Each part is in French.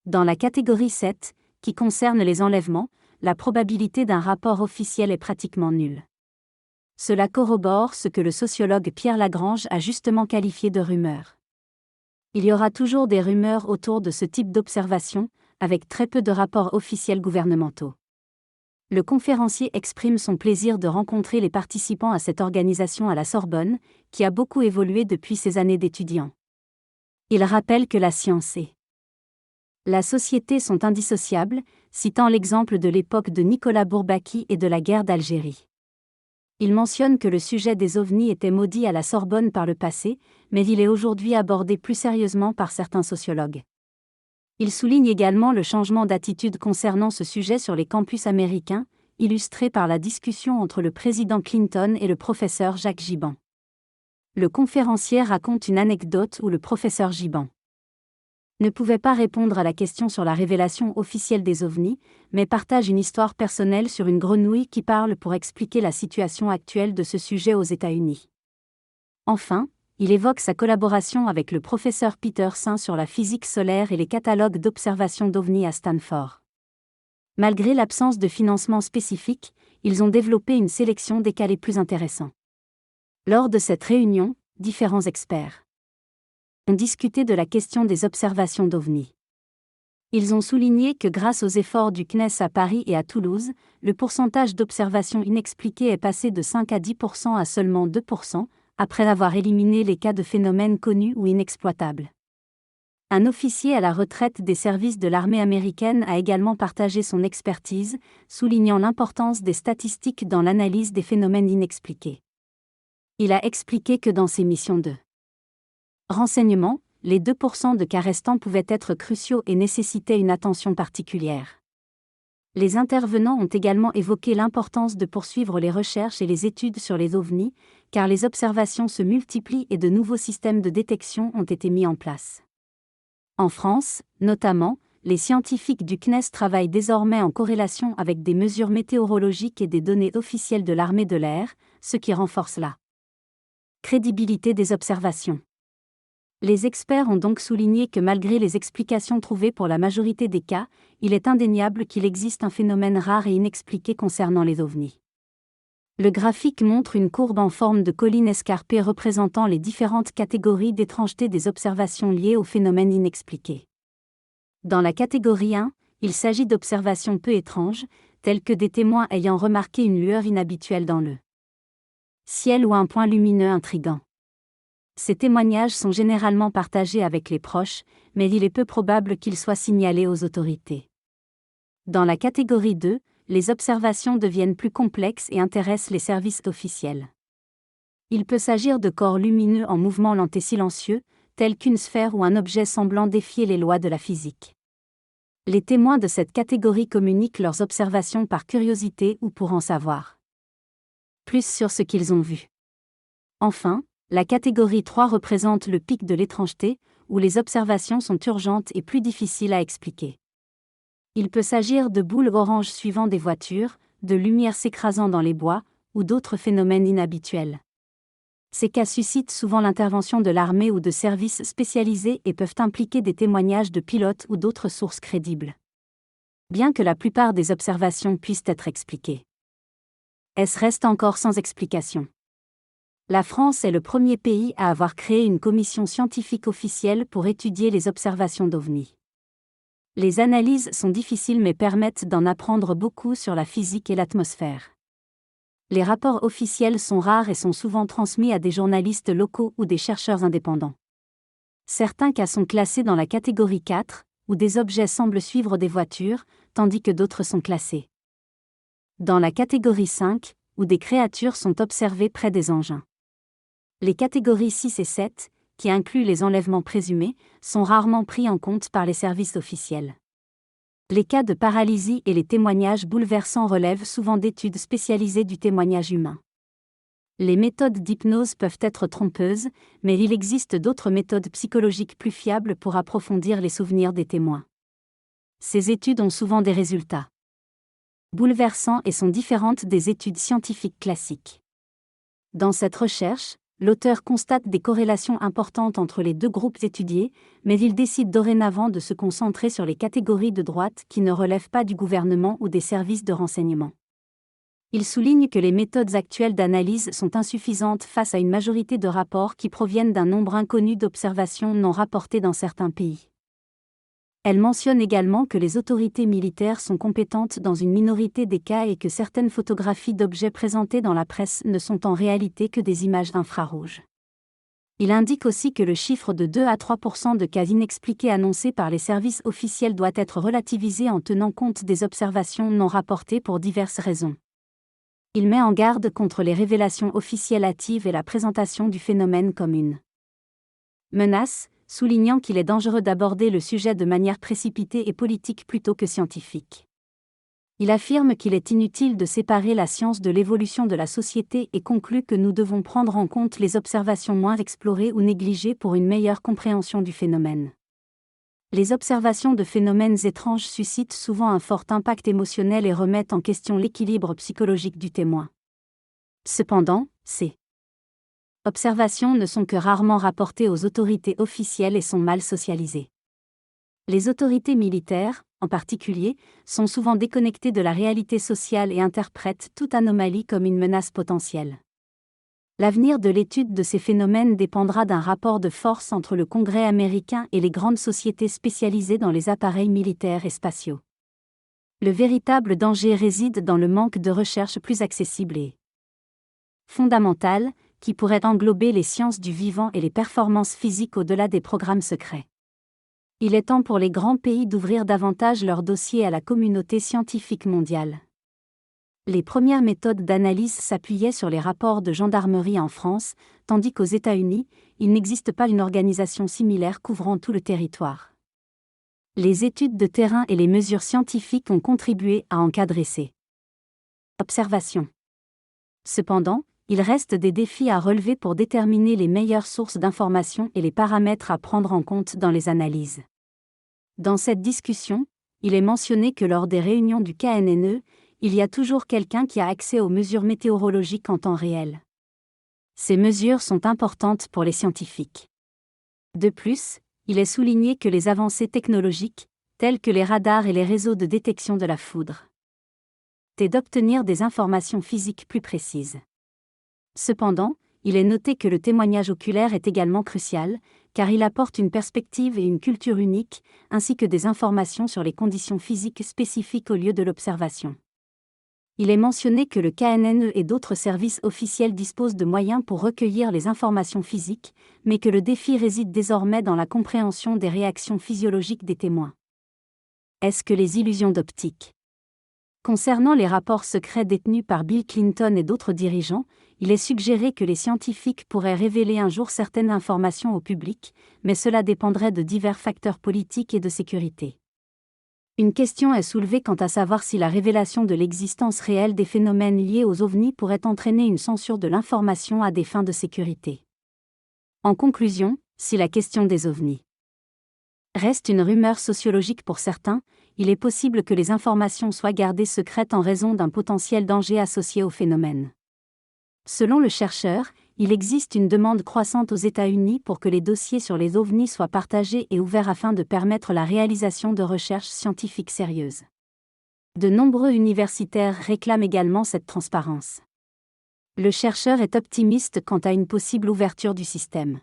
Dans la catégorie 7, qui concerne les enlèvements, la probabilité d'un rapport officiel est pratiquement nulle. Cela corrobore ce que le sociologue Pierre Lagrange a justement qualifié de rumeurs. Il y aura toujours des rumeurs autour de ce type d'observation, avec très peu de rapports officiels gouvernementaux. Le conférencier exprime son plaisir de rencontrer les participants à cette organisation à la Sorbonne, qui a beaucoup évolué depuis ses années d'étudiant. Il rappelle que la science et la société sont indissociables, citant l'exemple de l'époque de Nicolas Bourbaki et de la guerre d'Algérie. Il mentionne que le sujet des ovnis était maudit à la Sorbonne par le passé, mais il est aujourd'hui abordé plus sérieusement par certains sociologues. Il souligne également le changement d'attitude concernant ce sujet sur les campus américains, illustré par la discussion entre le président Clinton et le professeur Jacques Giban. Le conférencier raconte une anecdote où le professeur Giban ne pouvait pas répondre à la question sur la révélation officielle des ovnis, mais partage une histoire personnelle sur une grenouille qui parle pour expliquer la situation actuelle de ce sujet aux États-Unis. Enfin, il évoque sa collaboration avec le professeur Peterson sur la physique solaire et les catalogues d'observation d'ovnis à Stanford. Malgré l'absence de financement spécifique, ils ont développé une sélection des cas les plus intéressants. Lors de cette réunion, différents experts ont discuté de la question des observations d'ovnis. Ils ont souligné que grâce aux efforts du CNES à Paris et à Toulouse, le pourcentage d'observations inexpliquées est passé de 5 à 10% à seulement 2%, après avoir éliminé les cas de phénomènes connus ou inexploitables. Un officier à la retraite des services de l'armée américaine a également partagé son expertise, soulignant l'importance des statistiques dans l'analyse des phénomènes inexpliqués. Il a expliqué que dans ses missions de renseignement, les 2% de cas restants pouvaient être cruciaux et nécessitaient une attention particulière. Les intervenants ont également évoqué l'importance de poursuivre les recherches et les études sur les ovnis, car les observations se multiplient et de nouveaux systèmes de détection ont été mis en place. En France, notamment, les scientifiques du CNES travaillent désormais en corrélation avec des mesures météorologiques et des données officielles de l'armée de l'air, ce qui renforce la crédibilité des observations. Les experts ont donc souligné que malgré les explications trouvées pour la majorité des cas, il est indéniable qu'il existe un phénomène rare et inexpliqué concernant les ovnis. Le graphique montre une courbe en forme de colline escarpée représentant les différentes catégories d'étrangeté des observations liées aux phénomènes inexpliqués. Dans la catégorie 1, il s'agit d'observations peu étranges, telles que des témoins ayant remarqué une lueur inhabituelle dans le ciel ou un point lumineux intrigant. Ces témoignages sont généralement partagés avec les proches, mais il est peu probable qu'ils soient signalés aux autorités. Dans la catégorie 2, les observations deviennent plus complexes et intéressent les services officiels. Il peut s'agir de corps lumineux en mouvement lent et silencieux, tels qu'une sphère ou un objet semblant défier les lois de la physique. Les témoins de cette catégorie communiquent leurs observations par curiosité ou pour en savoir plus sur ce qu'ils ont vu. Enfin, la catégorie 3 représente le pic de l'étrangeté, où les observations sont urgentes et plus difficiles à expliquer. Il peut s'agir de boules oranges suivant des voitures, de lumière s'écrasant dans les bois, ou d'autres phénomènes inhabituels. Ces cas suscitent souvent l'intervention de l'armée ou de services spécialisés et peuvent impliquer des témoignages de pilotes ou d'autres sources crédibles. Bien que la plupart des observations puissent être expliquées, elles restent encore sans explication. La France est le premier pays à avoir créé une commission scientifique officielle pour étudier les observations d'ovnis. Les analyses sont difficiles mais permettent d'en apprendre beaucoup sur la physique et l'atmosphère. Les rapports officiels sont rares et sont souvent transmis à des journalistes locaux ou des chercheurs indépendants. Certains cas sont classés dans la catégorie 4, où des objets semblent suivre des voitures, tandis que d'autres sont classés dans la catégorie 5, où des créatures sont observées près des engins. Les catégories 6 et 7, qui incluent les enlèvements présumés, sont rarement pris en compte par les services officiels. Les cas de paralysie et les témoignages bouleversants relèvent souvent d'études spécialisées du témoignage humain. Les méthodes d'hypnose peuvent être trompeuses, mais il existe d'autres méthodes psychologiques plus fiables pour approfondir les souvenirs des témoins. Ces études ont souvent des résultats bouleversants et sont différentes des études scientifiques classiques. Dans cette recherche, L'auteur constate des corrélations importantes entre les deux groupes étudiés, mais il décide dorénavant de se concentrer sur les catégories de droite qui ne relèvent pas du gouvernement ou des services de renseignement. Il souligne que les méthodes actuelles d'analyse sont insuffisantes face à une majorité de rapports qui proviennent d'un nombre inconnu d'observations non rapportées dans certains pays. Elle mentionne également que les autorités militaires sont compétentes dans une minorité des cas et que certaines photographies d'objets présentées dans la presse ne sont en réalité que des images infrarouges. Il indique aussi que le chiffre de 2 à 3% de cas inexpliqués annoncés par les services officiels doit être relativisé en tenant compte des observations non rapportées pour diverses raisons. Il met en garde contre les révélations officielles hâtives et la présentation du phénomène comme une menace, soulignant qu'il est dangereux d'aborder le sujet de manière précipitée et politique plutôt que scientifique. Il affirme qu'il est inutile de séparer la science de l'évolution de la société et conclut que nous devons prendre en compte les observations moins explorées ou négligées pour une meilleure compréhension du phénomène. Les observations de phénomènes étranges suscitent souvent un fort impact émotionnel et remettent en question l'équilibre psychologique du témoin. Cependant, ces observations ne sont que rarement rapportées aux autorités officielles et sont mal socialisées. Les autorités militaires, en particulier, sont souvent déconnectées de la réalité sociale et interprètent toute anomalie comme une menace potentielle. L'avenir de l'étude de ces phénomènes dépendra d'un rapport de force entre le Congrès américain et les grandes sociétés spécialisées dans les appareils militaires et spatiaux. Le véritable danger réside dans le manque de recherche plus accessible et fondamentale, qui pourrait englober les sciences du vivant et les performances physiques au-delà des programmes secrets. Il est temps pour les grands pays d'ouvrir davantage leurs dossiers à la communauté scientifique mondiale. Les premières méthodes d'analyse s'appuyaient sur les rapports de gendarmerie en France, tandis qu'aux États-Unis, il n'existe pas une organisation similaire couvrant tout le territoire. Les études de terrain et les mesures scientifiques ont contribué à encadrer ces observations. Cependant, il reste des défis à relever pour déterminer les meilleures sources d'informations et les paramètres à prendre en compte dans les analyses. Dans cette discussion, il est mentionné que lors des réunions du KNNE, il y a toujours quelqu'un qui a accès aux mesures météorologiques en temps réel. Ces mesures sont importantes pour les scientifiques. De plus, il est souligné que les avancées technologiques, telles que les radars et les réseaux de détection de la foudre, permettent d'obtenir des informations physiques plus précises. Cependant, il est noté que le témoignage oculaire est également crucial, car il apporte une perspective et une culture unique, ainsi que des informations sur les conditions physiques spécifiques au lieu de l'observation. Il est mentionné que le KNNE et d'autres services officiels disposent de moyens pour recueillir les informations physiques, mais que le défi réside désormais dans la compréhension des réactions physiologiques des témoins. Est-ce que les illusions d'optique? Concernant les rapports secrets détenus par Bill Clinton et d'autres dirigeants, il est suggéré que les scientifiques pourraient révéler un jour certaines informations au public, mais cela dépendrait de divers facteurs politiques et de sécurité. Une question est soulevée quant à savoir si la révélation de l'existence réelle des phénomènes liés aux ovnis pourrait entraîner une censure de l'information à des fins de sécurité. En conclusion, si la question des ovnis reste une rumeur sociologique pour certains, il est possible que les informations soient gardées secrètes en raison d'un potentiel danger associé au phénomène. Selon le chercheur, il existe une demande croissante aux États-Unis pour que les dossiers sur les ovnis soient partagés et ouverts afin de permettre la réalisation de recherches scientifiques sérieuses. De nombreux universitaires réclament également cette transparence. Le chercheur est optimiste quant à une possible ouverture du système.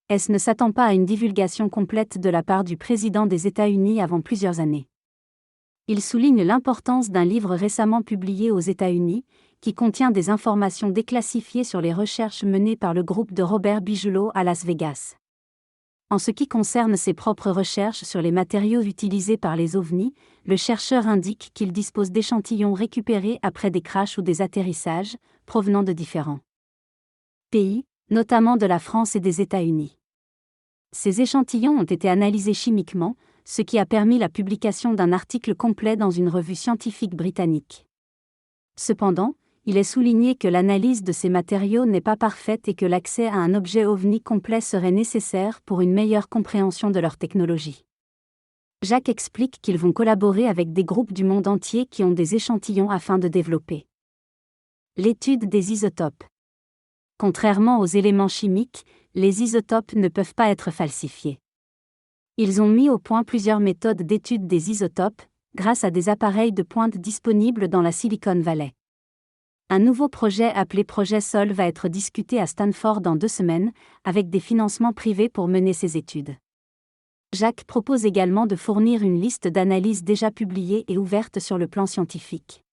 S ne s'attend pas à une divulgation complète de la part du président des États-Unis avant plusieurs années. Il souligne l'importance d'un livre récemment publié aux États-Unis, qui contient des informations déclassifiées sur les recherches menées par le groupe de Robert Bigelow à Las Vegas. En ce qui concerne ses propres recherches sur les matériaux utilisés par les ovnis, le chercheur indique qu'il dispose d'échantillons récupérés après des crashs ou des atterrissages, provenant de différents pays, notamment de la France et des États-Unis. Ces échantillons ont été analysés chimiquement, ce qui a permis la publication d'un article complet dans une revue scientifique britannique. Cependant, il est souligné que l'analyse de ces matériaux n'est pas parfaite et que l'accès à un objet ovni complet serait nécessaire pour une meilleure compréhension de leur technologie. Jacques explique qu'ils vont collaborer avec des groupes du monde entier qui ont des échantillons afin de développer l'étude des isotopes. Contrairement aux éléments chimiques, les isotopes ne peuvent pas être falsifiés. Ils ont mis au point plusieurs méthodes d'étude des isotopes, grâce à des appareils de pointe disponibles dans la Silicon Valley. Un nouveau projet appelé Projet Sol va être discuté à Stanford dans 2 semaines, avec des financements privés pour mener ces études. Jacques propose également de fournir une liste d'analyses déjà publiées et ouvertes sur le plan scientifique.